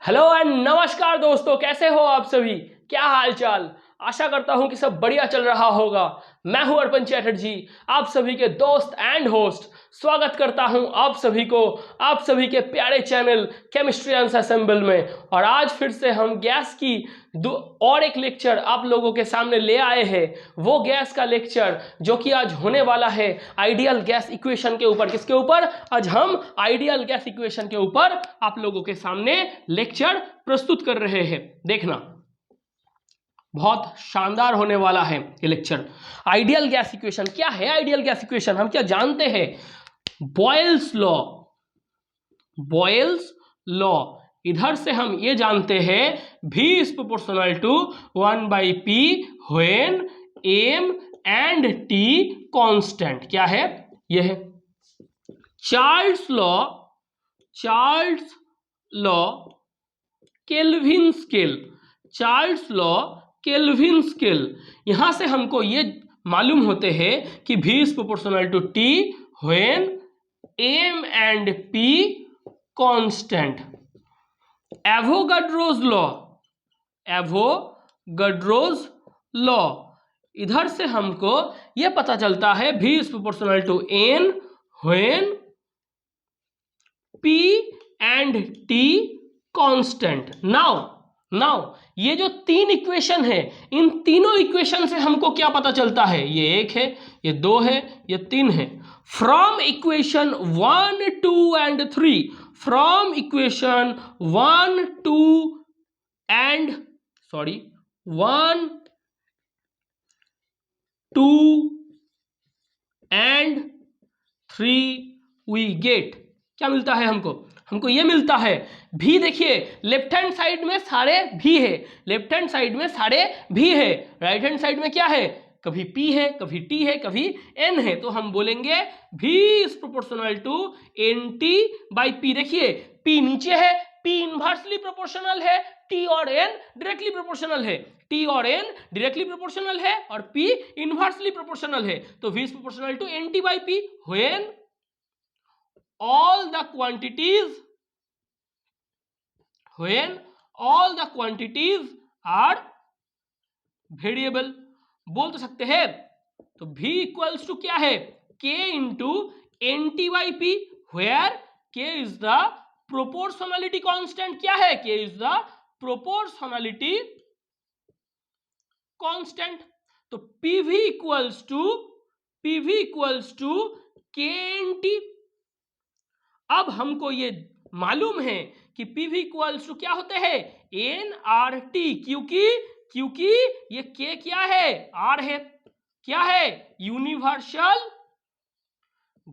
Hello and नमस्कार दोस्तों, कैसे हो आप सभी। क्या हाल चाल। आशा करता हूं कि सब बढ़िया चल रहा होगा। मैं हूं अर्पण चैटर्जी, आप सभी के दोस्त एंड होस्ट। स्वागत करता हूं आप सभी को आप सभी के प्यारे चैनल केमिस्ट्री असेंबल में। और आज फिर से हम गैस की और एक लेक्चर आप लोगों के सामने ले आए हैं। वो गैस का लेक्चर जो कि आज होने वाला है आइडियल गैस इक्वेशन के ऊपर। किसके ऊपर? आज हम आइडियल गैस इक्वेशन के ऊपर आप लोगों के सामने लेक्चर प्रस्तुत कर रहे हैं। देखना, बहुत शानदार होने वाला है ये लेक्चर। आइडियल गैस इक्वेशन क्या है? आइडियल गैस इक्वेशन हम क्या जानते हैं? Boyle's law. बॉयल्स लॉ, इधर से हम ये जानते हैं V is proportional to 1/P when M and T constant. क्या है? यह है Charles law. Charles law Kelvin scale. Charles law Kelvin scale. यहां से हमको ये मालूम होते हैं कि V is proportional to T when M and P constant. Avogadro's law. Avogadro's law, इधर से हमको ये पता चलता है V is proportional to N when P and T constant. Now ये जो तीन इक्वेशन है, इन तीनों इक्वेशन से हमको क्या पता चलता है? ये एक है, ये दो है, ये तीन है। From equation 1, 2 and 3, from equation 1, 2 and 3 we get. क्या मिलता है हमको ये मिलता है भी। देखिए, लेफ्ट हैंड साइड में सारे भी है, लेफ्ट हैंड साइड में सारे भी है, राइट हैंड साइड में क्या है? कभी P है, कभी T है, कभी N है। तो हम बोलेंगे V is proportional to NT by P। देखिए, P नीचे है, P इनवर्सली प्रोपोर्शनल है, T और N डायरेक्टली प्रोपोर्शनल है। T और N डायरेक्टली प्रोपोर्शनल है और P इनवर्सली प्रोपोर्शनल है। तो V is proportional to NT by P when all the quantities are variable। बोल तो सकते हैं। तो V इक्वल्स टू क्या है? K into NT by P where K is the proportionality constant. क्या है? K is the proportionality constant. तो PV इक्वल्स टू KNT। अब हमको ये मालूम है कि PV इक्वल्स टू क्या होते हैं? nRT, क्योंकि ये K क्या है? R है। क्या है? यूनिवर्सल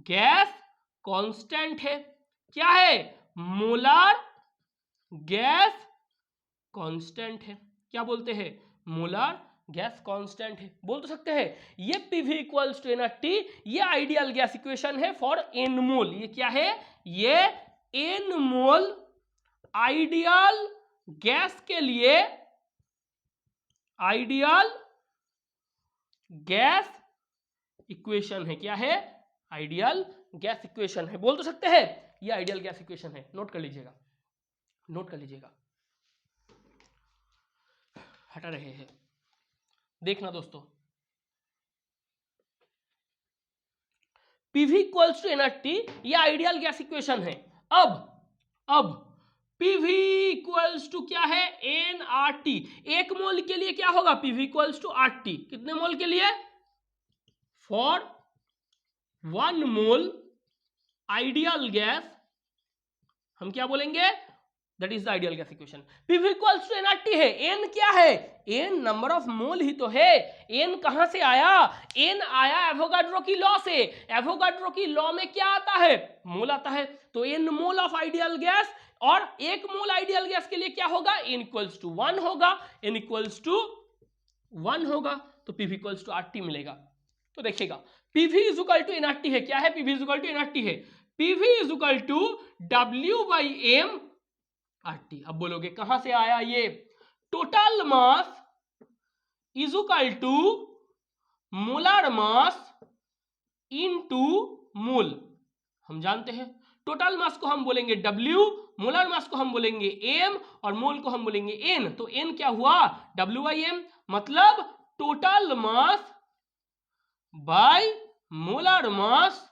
गैस कांस्टेंट है। क्या है? मोलर गैस कांस्टेंट है। क्या बोलते हैं? मोलर गैस कांस्टेंट है। बोल तो सकते हैं। ये PV इक्वल्स टू nRT, ये आइडियल गैस इक्वेशन है फॉर n मोल। ये क्या है? ये n मोल आइडियल गैस के लिए आइडियल गैस इक्वेशन है। क्या है? आइडियल गैस इक्वेशन है। बोल तो सकते हैं ये आइडियल गैस इक्वेशन है। नोट कर लीजिएगा, नोट कर लीजिएगा। हटा रहे हैं। देखना दोस्तों, PV इक्वल्स टू nRT, ये आइडियल गैस इक्वेशन है। अब PV इक्वल्स टू क्या है? nRT। एक मोल के लिए क्या होगा? PV equals to RT। कितने मोल के लिए? फॉर 1 मोल आइडियल गैस हम क्या बोलेंगे? That is the ideal gas equation. PV equals to nRT है। n क्या है? n नंबर ऑफ मोल ही तो है। n कहां से आया? n आया एवोगाड्रो की लॉ से। एवोगाड्रो की लॉ में क्या आता है? मोल आता है। तो n mole of ideal gas, और एक मोल आइडियल गैस के लिए क्या होगा? n इक्वल्स टू 1 होगा। n इक्वल्स टू 1 होगा तो PV इक्वल्स टू RT मिलेगा। तो देखिएगा, PV is equal to nRT है। क्या है? PV is equal to nRT है। PV is equal to W by M RT। अब बोलोगे कहां से आया ये? Total mass is equal to molar mass into mole. हम जानते हैं टोटल मास को हम बोलेंगे W, मोलर मास को हम बोलेंगे M और मोल को हम बोलेंगे N। तो N क्या हुआ W/M, मतलब total mass by molar mass.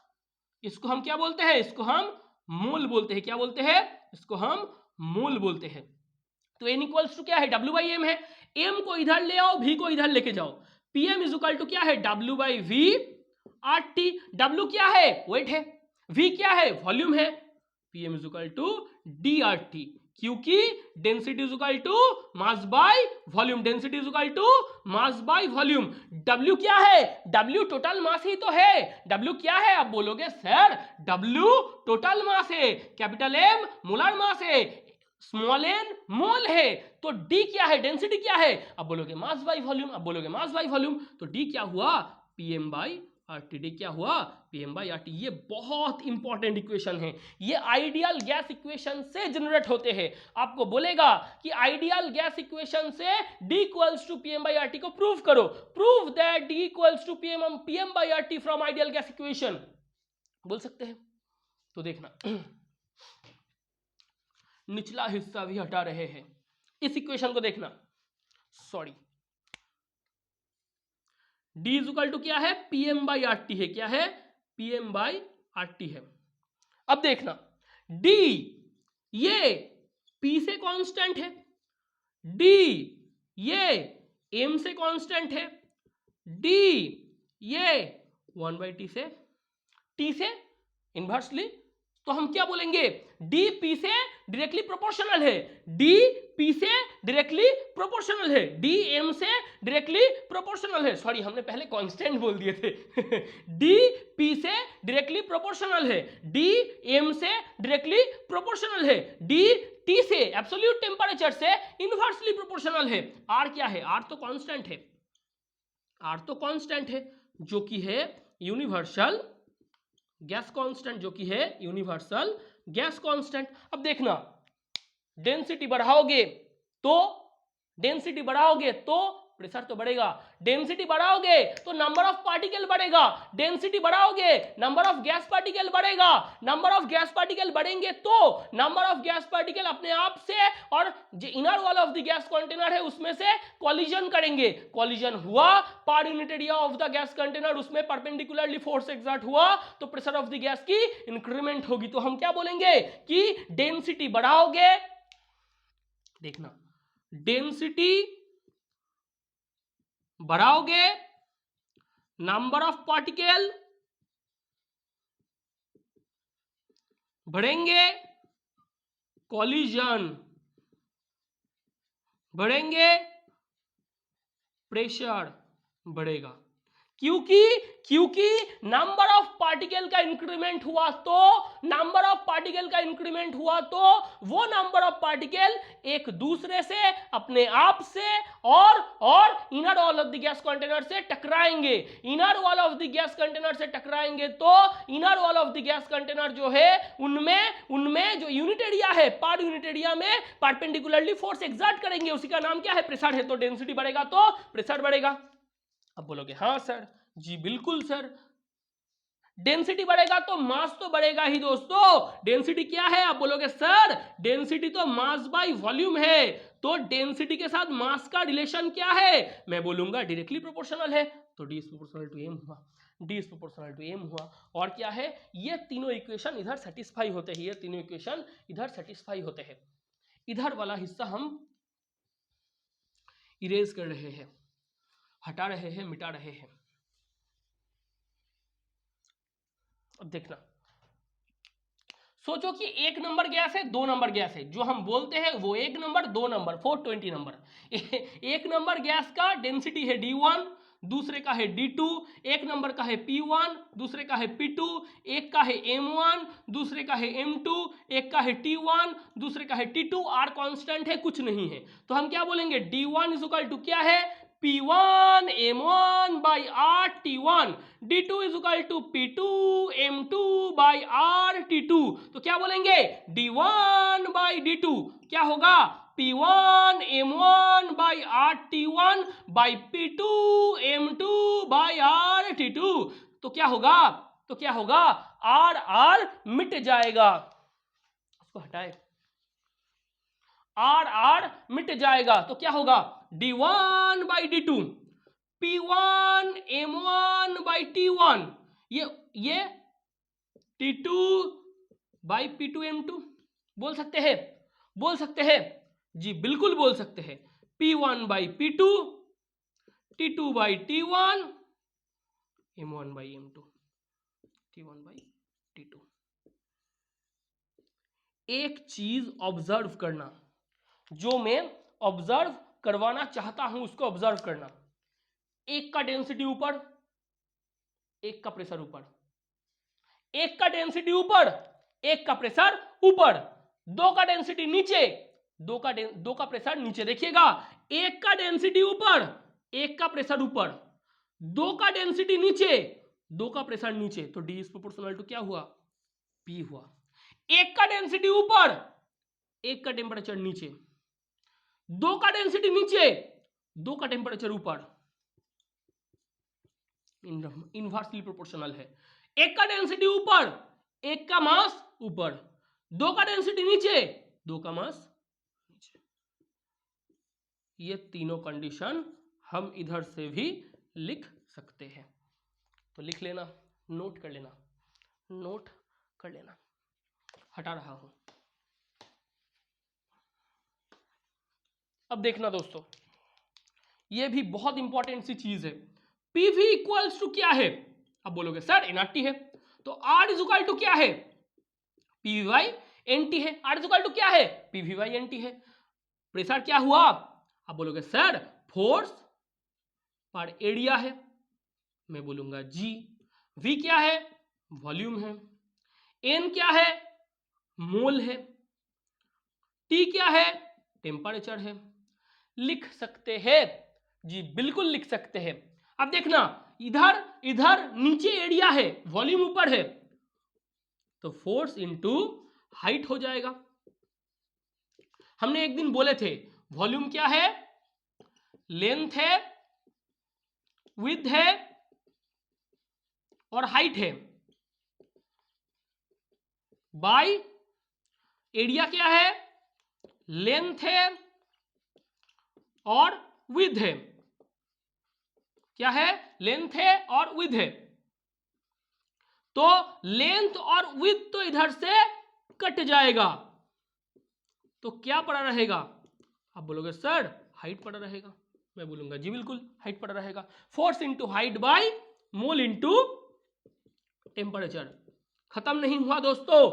इसको हम क्या बोलते हैं, इसको हम मोल बोलते हैं। क्या बोलते हैं, इसको हम मोल बोलते हैं। तो N इक्वल्स टू क्या है W/M है। M को इधर ले आओ, V को इधर लेके जाओ। PM इज इक्वल टू क्या है W/V RT। W क्या है वेट है, V क्या है वॉल्यूम है, PM is equal to DRT, क्योंकि density is equal to mass by volume, density is equal to mass by volume. W क्या है, W टोटल मास ही तो है। W क्या है, आप बोलोगे सर W टोटल मास है, कैपिटल M मोलर मास है, स्मॉल n मोल है। तो D क्या है, डेंसिटी क्या है, अब बोलोगे मास बाय वॉल्यूम, अब बोलोगे मास बाय वॉल्यूम। तो D क्या हुआ PM बाय RT, D क्या हुआ PM बाय RT। ये बहुत इंपॉर्टेंट इक्वेशन है, ये आइडियल गैस इक्वेशन से जनरेट होते हैं। आपको बोलेगा कि आइडियल गैस इक्वेशन से D equals to PM by RT को प्रूव करो, prove that D equals to PM by RT from ideal gas equation, बोल सकते हैं। तो देखना निचला हिस्सा भी हटा रहे हैं, इस इक्वेशन को देखना, sorry D is equal to क्या है PM बाई RT है, क्या है PM बाई RT है। अब देखना D ये P से कांस्टेंट है, D ये M से कांस्टेंट है, D ये 1/T से, T से इनवर्सली। तो हम क्या बोलेंगे, D P से डायरेक्टली प्रोपोर्शनल है, D P से डायरेक्टली प्रोपोर्शनल है, D M से डायरेक्टली प्रोपोर्शनल है। सॉरी हमने पहले कांस्टेंट बोल दिए थे D P से डायरेक्टली प्रोपोर्शनल है, D M से डायरेक्टली प्रोपोर्शनल है, D T से एब्सोल्यूट टेम्परेचर से इनवर्सली प्रोपोर्शनल है। R क्या है, R तो कांस्टेंट है, R तो कांस्टेंट है जो कि है यूनिवर्सल गैस कांस्टेंट, जो कि है यूनिवर्सल गैस कांस्टेंट। अब देखना डेंसिटी बढ़ाओगे तो प्रेशर तो बढ़ेगा, डेंसिटी बढ़ाओगे तो नंबर ऑफ पार्टिकल बढ़ेगा, डेंसिटी बढ़ाओगे नंबर ऑफ गैस पार्टिकल बढ़ेगा, नंबर ऑफ गैस पार्टिकल बढ़ेंगे तो नंबर ऑफ गैस पार्टिकल अपने आप से और जो inner wall of the gas container है उसमें से कॉलिजन करेंगे, कॉलिजन हुआ पर unit area of the gas container उसमें परपेंडिकुलरली फोर्स एक्सर्ट हुआ तो प्रेशर ऑफ द गैस की इंक्रीमेंट होगी। तो हम क्या बोलेंगे कि डेंसिटी बढ़ाओगे, देखना डेंसिटी बढ़ाओगे नंबर ऑफ पार्टिकल बढ़ेंगे, कॉलिजन बढ़ेंगे, प्रेशर बढ़ेगा, क्योंकि नंबर ऑफ पार्टिकल का इंक्रीमेंट हुआ तो वो नंबर ऑफ पार्टिकल एक दूसरे से अपने आप से और inner wall of the gas container से टकराएंगे, inner wall of the gas container से टकराएंगे तो inner wall of the gas container जो है उनमें जो यूनिट एरिया है पर यूनिट एरिया में परपेंडिकुलरली फोर्स एक्सर्ट करेंगे, उसी का नाम क्या है प्रेशर है। तो डेंसिटी बढ़ेगा तो प्रेशर बढ़ेगा। अब बोलोगे हाँ सर, जी बिल्कुल सर, डेंसिटी बढ़ेगा तो मास तो बढ़ेगा ही दोस्तों। डेंसिटी क्या है, आप बोलोगे सर डेंसिटी तो मास बाय वॉल्यूम है, तो डेंसिटी के साथ मास का रिलेशन क्या है, मैं बोलूंगा डायरेक्टली प्रोपोर्शनल है। तो D is proportional to M हुआ, D is proportional to M हुआ। और क्या है, ये तीनों इक्वेशन इधर सेटिस्फाई होते हैं, ये तीनों इक्वेशन इधर सेटिस्फाई होते हैं। इधर वाला हिस्सा हम इरेज कर रहे हैं, हटा रहे हैं, मिटा रहे हैं। अब देखना सोचो कि एक नंबर गैस है, दो नंबर गैस है, जो हम बोलते हैं वो एक नंबर, दो नंबर 420 नंबर। एक नंबर गैस का डेंसिटी है D1, दूसरे का है D2, एक नंबर का है P1, दूसरे का है P2, एक का है M1, दूसरे का है M2, एक का है T1, दूसरे का है T2। R कांस्टेंट है, कुछ नहीं है, तो हम क्या बोलेंगे D1 इज इक्वल टू क्या है P1 M1 by R T1, D2 is equal to P2 M2 by R T2। तो क्या बोलेंगे D1 by D2 क्या होगा P1 M1 by R T1 by P2 M2 by R T2। तो क्या होगा तो क्या होगा, आर आर मिट जाएगा, उसको हटाए, आर आर मिट जाएगा तो क्या होगा, d1/d2 P1 M1/T1, ये T2/P2 M2 बोल सकते हैं, बोल सकते हैं जी, बिल्कुल बोल सकते हैं, P1/P2 T2/T1 M1/M2 T1/T2। एक चीज ऑब्जर्व करना, जो मैं ऑब्जर्व करवाना चाहता हूं उसको ऑब्जर्व करना। एक का डेंसिटी ऊपर, एक का प्रेशर ऊपर, एक का डेंसिटी ऊपर, एक का प्रेशर ऊपर, दो का डेंसिटी नीचे, दो का प्रेशर नीचे। देखिएगा, एक का डेंसिटी ऊपर, एक का प्रेशर ऊपर, दो का डेंसिटी नीचे, दो का प्रेशर नीचे, तो डी इज प्रोपोर्शनल टू क्या हुआ, पी हुआ। एक का डेंसिटी ऊपर, एक का टेम्परेचर नीचे, दो का डेंसिटी नीचे, दो का टेम्परेचर ऊपर, इनवर्सली प्रोपोर्शनल है। एक का डेंसिटी ऊपर, एक का मास ऊपर, दो का डेंसिटी नीचे, दो का मास नीचे। ये तीनों कंडीशन हम इधर से भी लिख सकते हैं, तो लिख लेना, नोट कर लेना, नोट कर लेना। हटा रहा हूं। अब देखना दोस्तों, ये भी बहुत इंपॉर्टेंट सी चीज है। पीवी इक्वल्स टू क्या है, अब बोलोगे सर एनआरटी है, तो आर इज इक्वल टू क्या है, पीवी बाई एनटी है। आर इज इक्वल टू क्या है, पीवी बाई एनटी है। प्रेशर क्या हुआ, अब बोलोगे सर फोर्स पर एरिया है, मैं बोलूंगा जी। वी क्या है, वॉल्यूम है। एन क्या है, मोल है। टी क्या है, टेम्परेचर है। लिख सकते हैं जी, बिल्कुल लिख सकते हैं। अब देखना, इधर इधर नीचे एरिया है, वॉल्यूम ऊपर है, तो फोर्स इनटू हाइट हो जाएगा। हमने एक दिन बोले थे वॉल्यूम क्या है, लेंथ है, विड्थ है और हाइट है, बाय एरिया क्या है, लेंथ है और विड्थ है। क्या है, लेंथ है और विड्थ है। तो लेंथ और विड्थ तो इधर से कट जाएगा, तो क्या पड़ा रहेगा, आप बोलोगे सर हाइट पड़ा रहेगा, मैं बोलूंगा जी बिल्कुल हाइट पड़ा रहेगा। Force into height by mole into temperature. खत्म नहीं हुआ दोस्तों,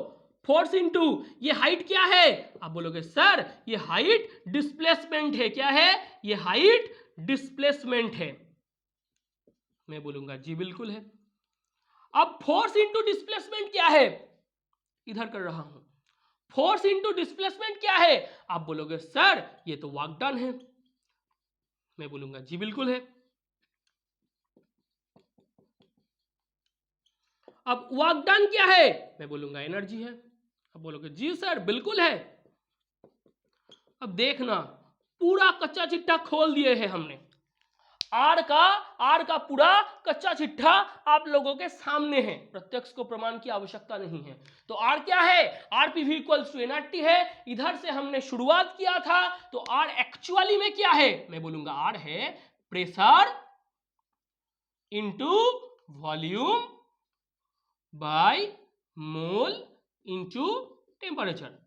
फोर्स इंटू ये हाइट क्या है, आप बोलोगे सर ये हाइट डिस्प्लेसमेंट है। क्या है, ये हाइट डिस्प्लेसमेंट है, मैं बोलूंगा जी बिल्कुल है। अब फोर्स इंटू डिस्प्लेसमेंट क्या है, इधर कर रहा हूं, फोर्स इंटू डिस्प्लेसमेंट क्या है, आप बोलोगे सर ये तो वर्क डन है, मैं बोलूंगा जी बिल्कुल है। अब वर्क डन क्या है, मैं बोलूंगा एनर्जी है, अब बोलोगे जी सर बिल्कुल है। अब देखना, पूरा कच्चा चिट्ठा खोल दिए है हमने, आर का पूरा कच्चा चिट्ठा आप लोगों के सामने है, प्रत्यक्ष को प्रमाण की आवश्यकता नहीं है। तो आर क्या है, R PV equals to NRT है। इधर से हमने शुरुआत किया था, तो आर एक्चुअली में क्या है, मैं बोलूंगा आर है pressure into volume by mole into temperature.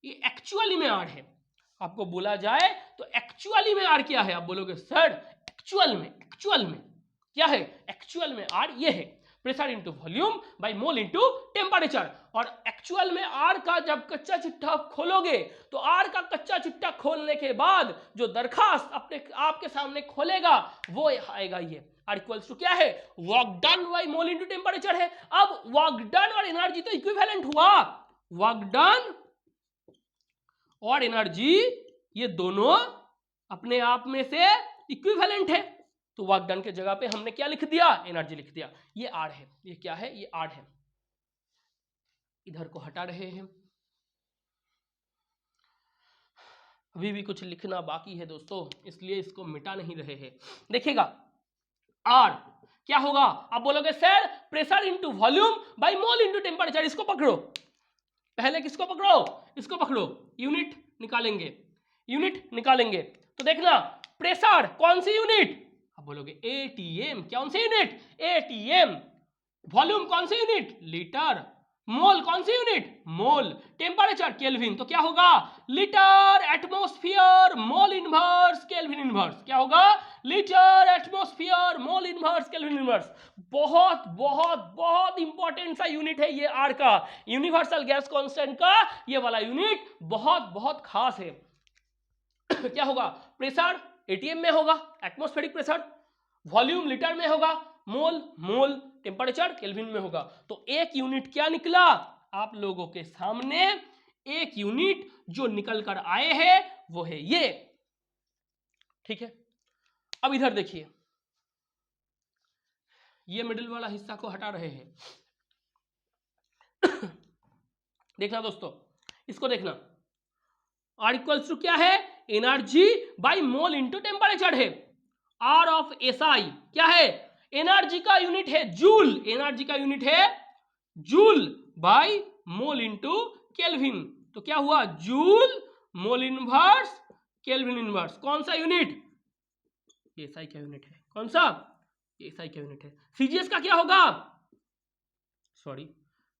ये एक्चुअली में आर है। आपको बोला जाए तो एक्चुअली में आर क्या है, आप बोलोगे सर एक्चुअल में क्या है, एक्चुअल में आर ये है pressure into volume by mole into temperature. और एक्चुअल में आर का जब कच्चा चिट्ठा खोलोगे, तो आर का कच्चा चिट्ठा खोलने के बाद जो दरखास्त अपने आपके सामने खोलेगा वो आएगा, ये आर इक्वल्स टू क्या है, work done by mole into temperature है। अब वर्क डन और एनर्जी तो इक्विवेलेंट हुआ, वर्क डन और एनर्जी ये दोनों अपने आप में से इक्विवेलेंट है, तो वर्क डन के जगह पे हमने क्या लिख दिया, एनर्जी लिख दिया। ये आर है, ये क्या है, ये आर है। इधर को हटा रहे हैं, अभी भी कुछ लिखना बाकी है दोस्तों, इसलिए इसको मिटा नहीं रहे हैं। देखिएगा, आर क्या होगा? आप बोलोगे sir pressure into volume by mole into temperature. इसको पकड़ो, पहले किसको पकड़ो? इसको पकड़ो, यूनिट निकालेंगे, यूनिट निकालेंगे। तो देखना प्रेशर कौन सी यूनिट? आप बोलोगे एटीएम। कौन सी यूनिट? एटीएम। वॉल्यूम कौन सी यूनिट? लीटर। मोल कौन सी यूनिट? मोल। Temperature kelvin. तो क्या होगा? Litre atmosphere mole inverse kelvin inverse. क्या होगा? Litre atmosphere mole inverse kelvin inverse. बहुत बहुत बहुत इंपॉर्टेंट सा यूनिट है ये आर का, यूनिवर्सल गैस कांस्टेंट का ये वाला यूनिट बहुत बहुत खास है। क्या होगा? प्रेशर एटीएम में होगा, एटमॉस्फेरिक प्रेशर। वॉल्यूम लीटर में होगा, मोल मोल। टेम्परेचर केल्विन में होगा। तो एक यूनिट क्या निकला आप लोगों के सामने? एक यूनिट जो निकल कर आए हैं वो है ये। ठीक है, अब इधर देखिए, ये मिडिल वाला हिस्सा को हटा रहे हैं। देखना दोस्तों, इसको देखना, आर इक्वल्स टू क्या है? Energy by mole into temperature है। आर ऑफ एसआई क्या है? एनर्जी का यूनिट है जूल, एनर्जी का यूनिट है joule by mole into kelvin. तो क्या हुआ? Joule mole inverse kelvin inverse. कौन सा यूनिट? एसआई का यूनिट है। कौन सा? एसआई का यूनिट है। सीजीएस का क्या होगा? सॉरी,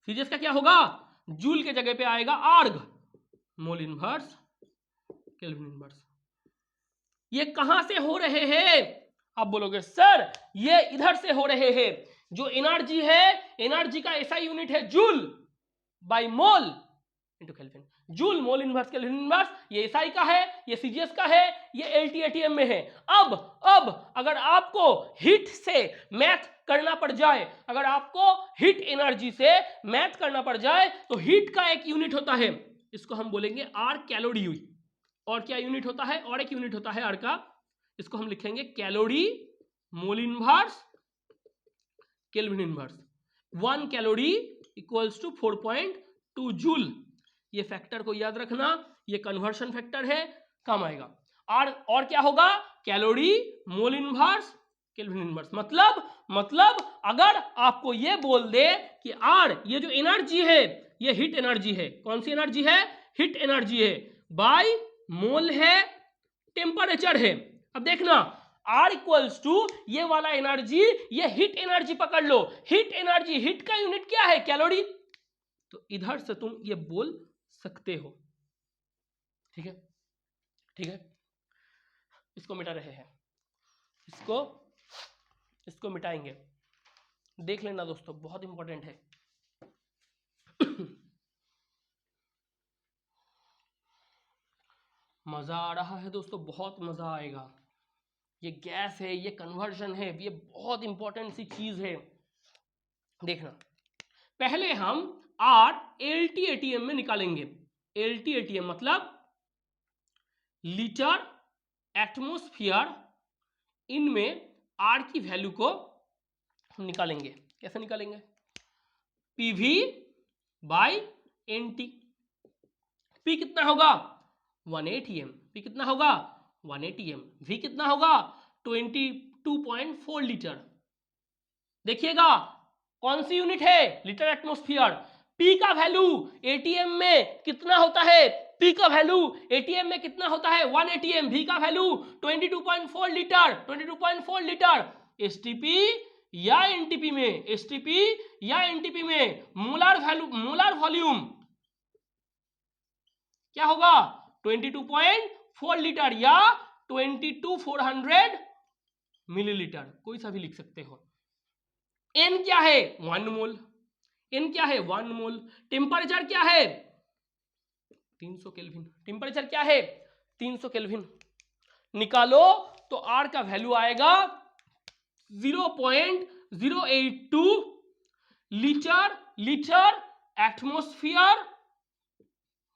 सीजीएस का क्या होगा? जूल के जगह पे आएगा आर्ग मोल इनवर्स केल्विन इनवर्स। ये कहां से हो रहे हैं? आप बोलोगे सर ये इधर से हो रहे हैं। जो एनर्जी है, एनर्जी का ऐसा यूनिट है joule by mole into kelvin. Joule mole inverse kelvin inverse, ये एसआई का है, ये सीजीएस का है, ये एलटीएटीएम में है। अब अगर आपको हीट से मैथ करना पड़ जाए, अगर आपको हीट एनर्जी से मैथ करना पड़ जाए, तो हीट का एक यूनिट होता है, इसको हम बोलेंगे आर कैलोरी। और क्या यूनिट होता है? और एक यूनिट होता है आर का, इसको हम लिखेंगे calorie mole inverse kelvin inverse. 1 calorie equals to 4.2 joule. ये फैक्टर को याद रखना, ये कन्वर्शन फैक्टर है, काम आएगा। और क्या होगा? Calorie mole inverse kelvin inverse. मतलब अगर आपको ये बोल दे कि आर ये जो एनर्जी है ये हीट एनर्जी है। कौन सी एनर्जी है? हीट एनर्जी है, बाय मोल है, टेम्परेचर है। अब देखना आर इक्वल्स टू ये वाला एनर्जी, ये हीट एनर्जी पकड़ लो। हीट एनर्जी, हीट का यूनिट क्या है? कैलोरी। तो इधर से तुम ये बोल सकते हो। ठीक है, ठीक है, इसको मिटा रहे हैं, इसको मिटाएंगे। देख लेना दोस्तों, बहुत इंपॉर्टेंट है। मजा आ रहा है दोस्तों, बहुत मजा आएगा। ये गैस है, ये कन्वर्जन है, ये बहुत इंपॉर्टेंट सी चीज है। देखना, पहले हम आर एलटीएटीएम में निकालेंगे। एलटीएटीएम मतलब लीटर एटमॉस्फेयर, इनमें आर की वैल्यू को हम निकालेंगे। कैसे निकालेंगे? PV by n t. पी कितना होगा? 1 एटीएम। पी कितना होगा? 1 एटीएम। वी कितना होगा? 22.4 लीटर। देखिएगा कौन सी यूनिट है? Litre atmosphere. पी का वैल्यू एटीएम में कितना होता है? पी का वैल्यू एटीएम में कितना होता है? 1 एटीएम। वी का वैल्यू 22.4 लीटर। 22.4 लीटर। एसटीपी या एनटीपी में, एसटीपी या एनटीपी में मोलार वैल्यू, मोलार वॉल्यूम क्या होगा? 22.4 लीटर या 22,400 मिलीलीटर, कोई सा भी लिख सकते हो। एन क्या है? 1 मोल। एन क्या है? 1 मोल। टेम्परेचर क्या है? 300 केल्विन। टेम्परेचर क्या है? 300 केल्विन। निकालो तो आर का वैल्यू आएगा 0.082 litre, litre atmosphere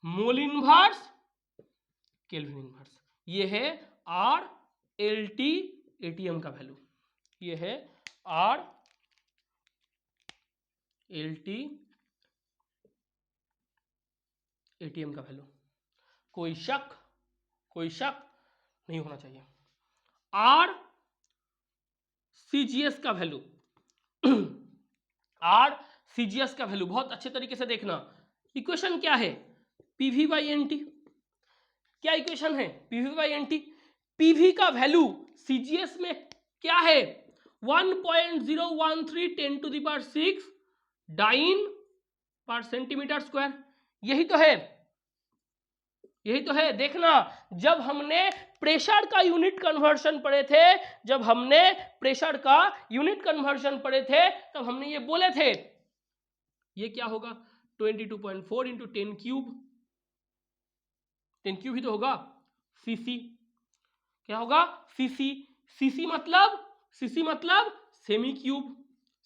mole inverse kelvin inverse. ये है आर एलटी एटीएम का वैल्यू। ये है आर एलटी एटीएम का वैल्यू। कोई शक नहीं होना चाहिए। आर सीजीएस का वैल्यू, आर सीजीएस का वैल्यू, बहुत अच्छे तरीके से देखना। इक्वेशन क्या है? PV by NT. क्या इक्वेशन है? PV by NT. पीवी का वैल्यू सीजीएस में क्या है? 1.013 10 to the power 6 dyne per centimetre square. यही तो है, यही तो है। देखना, जब हमने प्रेशर का यूनिट कन्वर्शन पढ़े थे, जब हमने प्रेशर का यूनिट कन्वर्शन पढ़े थे, तब हमने ये बोले थे, ये क्या होगा? 22.4 इंटू 10 क्यूब, 10 क्यूब ही तो होगा। सीसी क्या होगा? सीसी। सीसी मतलब, सीसी मतलब सेमी क्यूब,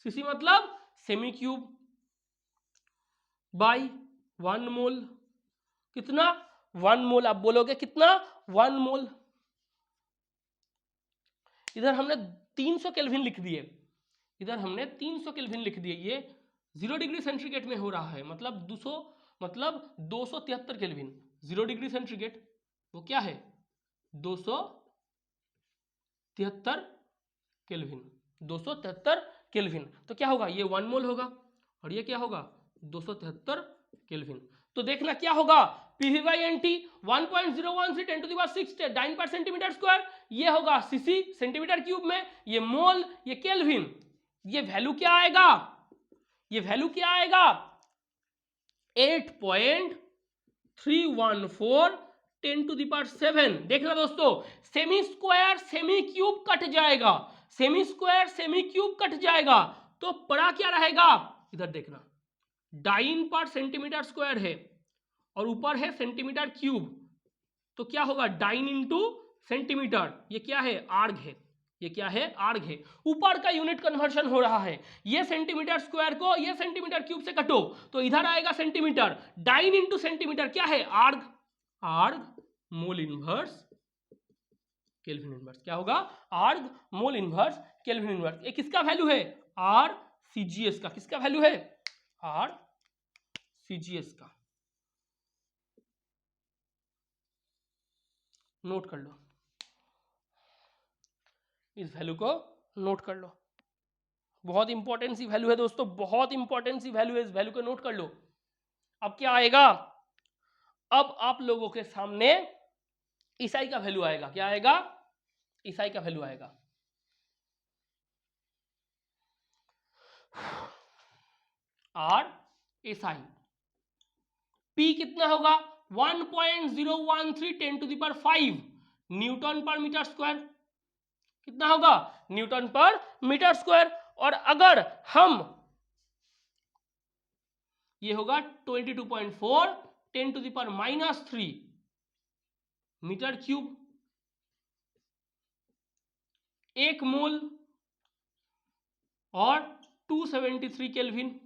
सीसी मतलब सेमी क्यूब बाई 1 मोल। कितना? 1 मोल। आप बोलोगे कितना? 1 मोल। इधर हमने 300 केल्विन लिख दिए, इधर हमने 300 केल्विन लिख दिए। ये 0 डिग्री सेंटीग्रेड में हो रहा है, मतलब 273 केल्विन। 0 डिग्री सेंटीग्रेड वो क्या है? 273 केल्विन, 273 केल्विन। तो क्या होगा? ये 1 मोल होगा और ये क्या होगा? 273 केल्विन। तो देखना क्या होगा? PV by NT 1.013 10 to the power 6 dyne per centimetre square. ये होगा सीसी सेंटीमीटर क्यूब में, ये मोल, ये केल्विन। ये वैल्यू क्या आएगा? ये वैल्यू क्या आएगा? 8.314 10 टू द पावर 7। देखना दोस्तों, सेमी स्क्वायर सेमी क्यूब कट जाएगा, सेमी स्क्वायर सेमी क्यूब कट जाएगा, तो पड़ा क्या रहेगा? इधर देखना, डाइन पर सेंटीमीटर स्क्वायर है और ऊपर है सेंटीमीटर क्यूब, तो क्या होगा? Dyne into centimetre. ये क्या है? आर्ग है। ये क्या है? आर्ग है। ऊपर का यूनिट कन्वर्शन हो रहा है। ये सेंटीमीटर स्क्वायर को ये सेंटीमीटर क्यूब से कटो तो इधर आएगा सेंटीमीटर। डाइन इंटू सेंटीमीटर क्या है? आर्ग। आर्ग मोल इनवर्स केल्विन इनवर्स। क्या होगा? आर्ग मोल इनवर्स केल्विन इनवर्स। ये किसका वैल्यू है? आर सीजीएस का। किसका वैल्यू है? आर सीजीएस का। नोट कर लो, इस वैल्यू को नोट कर लो। बहुत इंपॉर्टेंट सी वैल्यू है दोस्तों, बहुत इंपॉर्टेंट सी वैल्यू है, इस वैल्यू को नोट कर लो। अब क्या आएगा? अब आप लोगों के सामने ईसाई का वैल्यू आएगा। क्या आएगा? ईसाई का वैल्यू आएगा। आर एसआई पी कितना होगा? 1.013 10 to the power 5 Newton per metre square. कितना होगा? Newton per metre square. और अगर हम, ये होगा 22.4 10 to the power -3 metre cube, 1 mole और 273 केल्विन।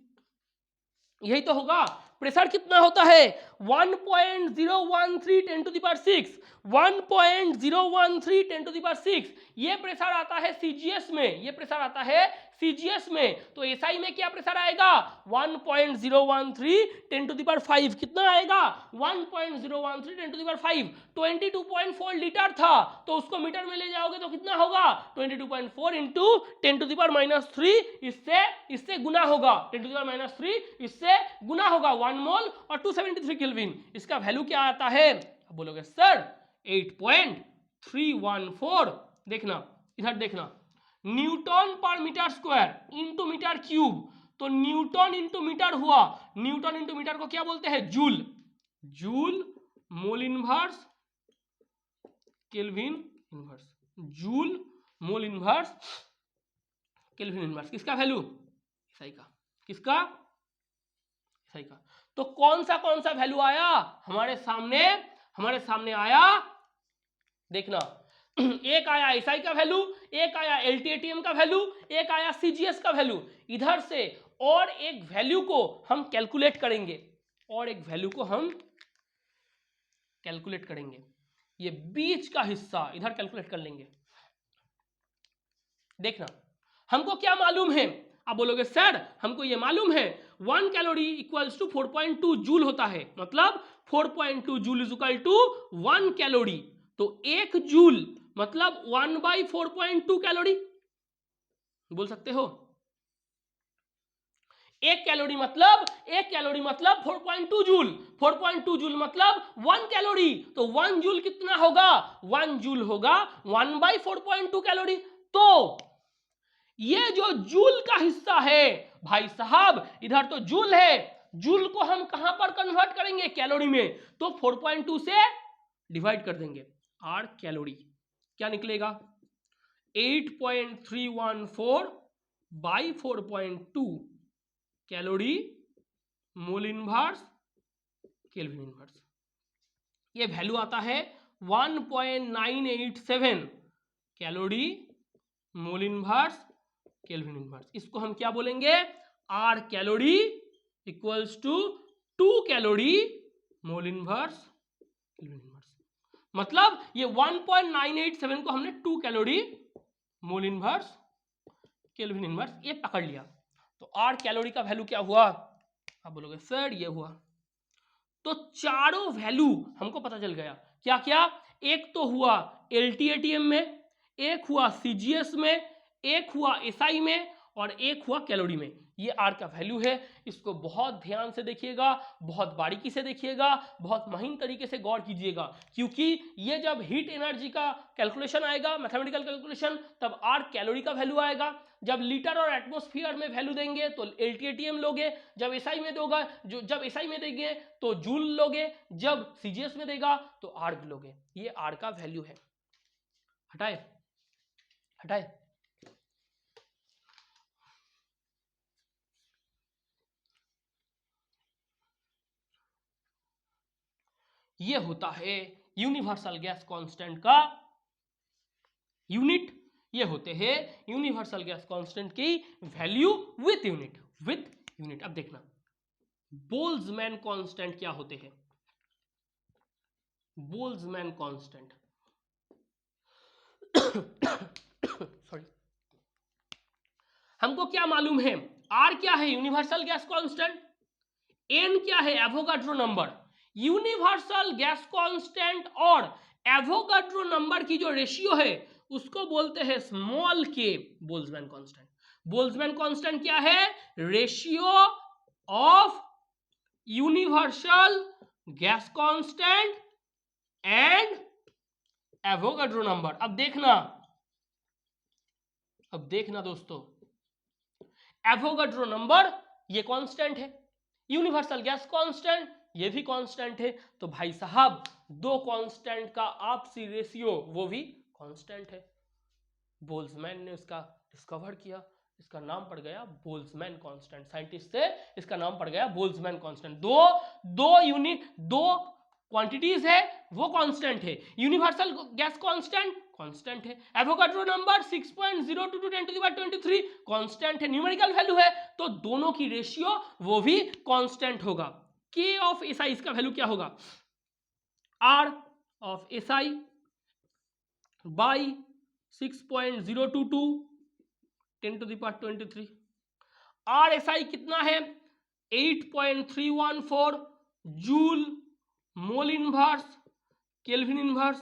यही तो होगा। प्रेशर कितना होता है? 1.013 10 to the power 6, 1.013 10 to the power 6। ये प्रेशर आता है सीजीएस में, ये प्रेशर आता है सीजीएस में। तो एसआई में क्या प्रेशर आएगा? 1.013 10 टू द पावर 5। कितना आएगा? 1.013 10 टू द पावर 5। 22.4 लीटर था, तो उसको मीटर में ले जाओगे तो कितना होगा? 22.4 इंटू 10 टू द पावर -3, इससे गुना होगा। 10 टू द पावर -3 इससे गुना होगा। 1 मोल और 273 केल्विन। इसका वैल्यू क्या आता है? अब बोलोगे सर 8.314। देखना, इधर देखना, newton per metre square into metre cube. तो न्यूटन इंटू मीटर हुआ, न्यूटन इंटू मीटर को क्या बोलते हैं? Joule. Joule mole inverse kelvin inverse, joule mole inverse kelvin inverse. किसका वैल्यू? एसआई का। किसका? एसआई का। तो कौन सा वैल्यू आया हमारे सामने? हमारे सामने आया, देखना, एक आया एसआई का वैल्यू, एक आया एलटीएटीएम का वैल्यू, एक आया सीजीएस का वैल्यू। इधर से और एक वैल्यू को हम कैलकुलेट करेंगे, और एक वैल्यू को हम कैलकुलेट करेंगे। ये बीच का हिस्सा इधर कैलकुलेट कर लेंगे। देखना, हमको क्या मालूम है? आप बोलोगे सर हमको ये मालूम है 1 कैलोरी इक्वल्स टू 4.2 जूल होता है, मतलब 4.2 joule is equal to 1 calorie. तो 1 जूल मतलब 1/4.2 कैलोरी बोल सकते हो। एक कैलोरी मतलब 4.2 जूल, 4.2 जूल मतलब 1 कैलोरी। तो 1 जूल कितना होगा? 1 जूल होगा 1/4.2 कैलोरी। तो ये जो जूल का हिस्सा है भाई साहब, इधर तो जूल है, जूल को हम कहां पर कन्वर्ट करेंगे? कैलोरी में। तो 4.2 से डिवाइड कर देंगे, आर कैलोरी क्या निकलेगा? 8.314 by 4.2 calorie mole inverse kelvin inverse. ये वैल्यू आता है 1.987 calorie mole inverse kelvin inverse. इसको हम क्या बोलेंगे? R calorie equals to 2 calorie mole inverse kelvin inverse. मतलब ये 1.987 को हमने 2 calorie mole inverse kelvin inverse ये पकड़ लिया। तो आर कैलोरी का वैल्यू क्या हुआ? आप बोलोगे सर ये हुआ। तो चारों वैल्यू हमको पता चल गया। क्या क्या? एक तो हुआ LTATM में, एक हुआ CGS में, एक हुआ SI में, और एक हुआ कैलोरी में। ये आर का वैल्यू है। इसको बहुत ध्यान से देखिएगा, बहुत बारीकी से देखिएगा, बहुत महीन तरीके से गौर कीजिएगा, क्योंकि ये जब हीट एनर्जी का कैलकुलेशन आएगा, मैथमेटिकल कैलकुलेशन, तब आर कैलोरी का वैल्यू आएगा। जब लीटर और एटमॉस्फेयर में वैल्यू देंगे तो LTATM लोगे, जब SI में दोगा जब SI में देंगे तो जूल लोगे, जब CGS में देगा तो आर लोगे। ये आर का वैल्यू है। हटाए हटाए ये होता है यूनिवर्सल गैस कांस्टेंट का यूनिट। ये होते हैं यूनिवर्सल गैस कांस्टेंट की वैल्यू विथ यूनिट। अब देखना बोल्ट्जमैन कांस्टेंट क्या होते हैं। बोल्ट्जमैन कांस्टेंट सॉरी, हमको क्या मालूम है? आर क्या है? Universal gas constant. एन क्या है? Avogadro number. Universal gas constant और एवोगाड्रो नंबर की जो रेशियो है उसको बोलते हैं स्मॉल के बोल्ट्जमैन कांस्टेंट। बोल्ट्जमैन कांस्टेंट क्या है? Ratio of universal gas constant and Avogadro number. अब देखना दोस्तों, एवोगाड्रो नंबर ये कांस्टेंट है, यूनिवर्सल गैस कांस्टेंट ये भी कांस्टेंट है। तो भाई साहब दो कांस्टेंट का आपसी रेशियो वो भी कांस्टेंट है। बोल्ट्जमैन ने उसका डिस्कवर किया, इसका नाम पड़ गया बोल्ट्जमैन कांस्टेंट। साइंटिस्ट से इसका नाम पड़ गया बोल्ट्जमैन कांस्टेंट। दो क्वांटिटीज है वो कांस्टेंट है। यूनिवर्सल गैस कांस्टेंट है। एवोगाड्रो नंबर 6.022 10⁻23 कांस्टेंट है, न्यूमेरिकल वैल्यू है। तो दोनों की रेशियो वो भी कांस्टेंट होगा। K ऑफ SI इसका वैल्यू क्या होगा? R of SI by 6.022 10⁻23। RSI कितना है? 8.314 joule mole inverse kelvin inverse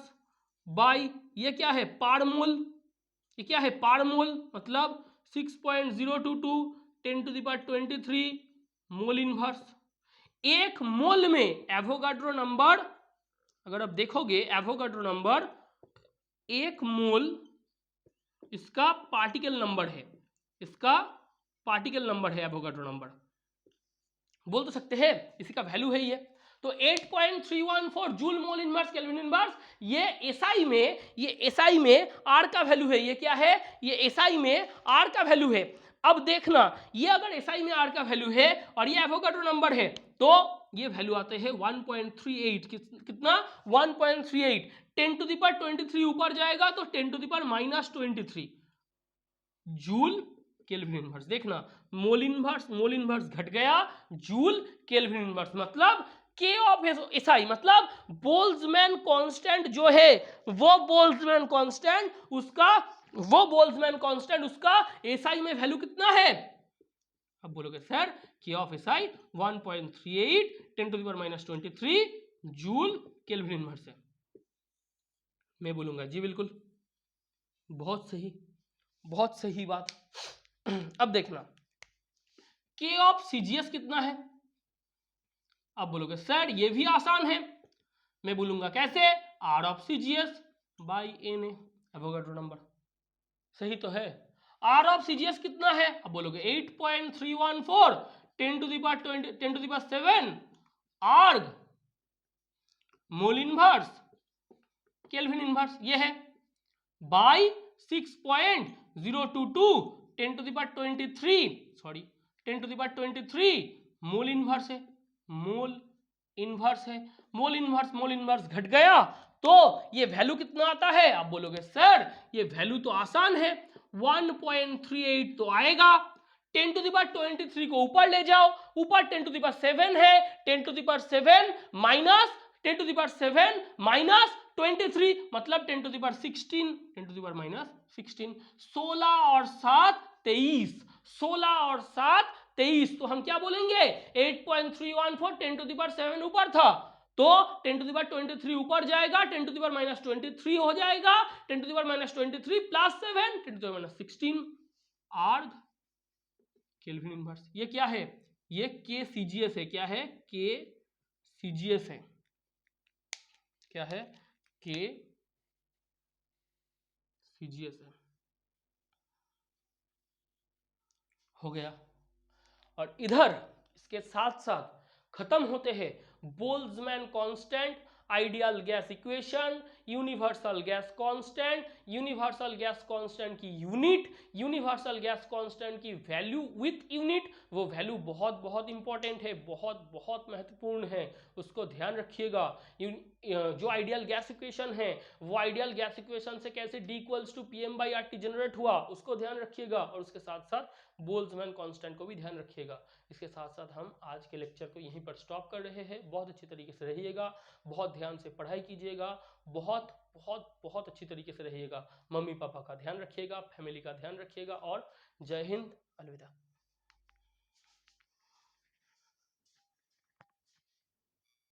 by ये क्या है? पार मोल। ये क्या है? पार मोल मतलब 6.022 10⁻23 मोल इनवर्स। एक मोल में एवोगाड्रो नंबर, अगर आप देखोगे एवोगाड्रो नंबर, एक मोल इसका पार्टिकल नंबर है, इसका पार्टिकल नंबर है एवोगाड्रो नंबर, बोल तो सकते हैं, इसी का वैल्यू है ये। तो 8.314 joule mole inverse kelvin inverse. ये SI में R का वैल्यू है। ये क्या है? ये SI में R का वैल्यू है। अब देखना, ये अगर SI में R का वैल्यू है और ये एवोगाड्रो नंबर है तो ये वैल्यू आते हैं 1.38। कितना? 1.38। 10⁻23 ऊपर जाएगा तो 10⁻⁻23 जूल केल्विन इनवर्स। देखना मोल इनवर्स घट गया, जूल केल्विन इनवर्स मतलब K ऑफ SI मतलब बोल्ट्जमैन कांस्टेंट जो है वो बोल्ट्जमैन कांस्टेंट उसका SI में वैल्यू कितना है? अब बोलोगे sir K of SI 1.38 10⁻⁻23 joule kelvin inverse है। मैं बोलूंगा जी बिल्कुल, बहुत सही बात। अब देखना K ऑफ CGS कितना है? अब बोलोगे सर ये भी आसान है, मैं बोलूंगा कैसे, R of CGS by Na, Avogadro number. सही तो है। R ऑफ CGS कितना है? अब बोलोगे 8.314 10 to the power 7 erg mole inverse kelvin inverse, ये है by 6.022 10 to the power 23 mole inverse है, मोल इनवर्स है। मोल इनवर्स घट गया तो ये वैल्यू कितना आता है? आप बोलोगे सर ये वैल्यू तो आसान है, 1.38 तो आएगा। 10 to the power 23 को ऊपर ले जाओ, ऊपर 10 to the power 7 है, 10 to the power 7 minus 10 to the power 7 minus 23 मतलब 10 to the power 16, 10 to the power minus 16, 16 और 7 23, 16 और 7 23, तो हम क्या बोलेंगे 8.314 10 to the power 7 ऊपर था तो 10 to the power 23 ऊपर जाएगा, 10 to the power माइनस 23 हो जाएगा, 10 to the power minus 23 plus 7 10 to the power minus 16 erg kelvin inverse. ये क्या है? ये के सीजीएस है। क्या है? के सीजीएस है। क्या है? के सीजीएस है। हो गया। और इधर इसके साथ साथ खत्म होते हैं Boltzmann constant, ideal gas equation, universal gas constant, universal gas constant की यूनिट, यूनिवर्सल गैस कांस्टेंट की वैल्यू विथ यूनिट। वो वैल्यू बहुत बहुत इंपॉर्टेंट है, बहुत बहुत महत्वपूर्ण है, उसको ध्यान रखिएगा। जो आइडियल गैस इक्वेशन है वो आइडियल गैस इक्वेशन से कैसे D equals to PM/RT generate हुआ उसको ध्यान रखिएगा, और उसके साथ साथ बोल्ट्जमैन कांस्टेंट को भी ध्यान रखिएगा। इसके साथ साथ हम आज के लेक्चर को यहीं पर स्टॉप कर रहे हैं। बहुत अच्छी तरीके से रहिएगा, बहुत ध्यान से पढ़ाई कीजिएगा, बहुत बहुत बहुत अच्छी तरीके से रहिएगा। मम्मी पापा का ध्यान रखिएगा, फैमिली का ध्यान रखिएगा, और जय हिंद, अलविदा।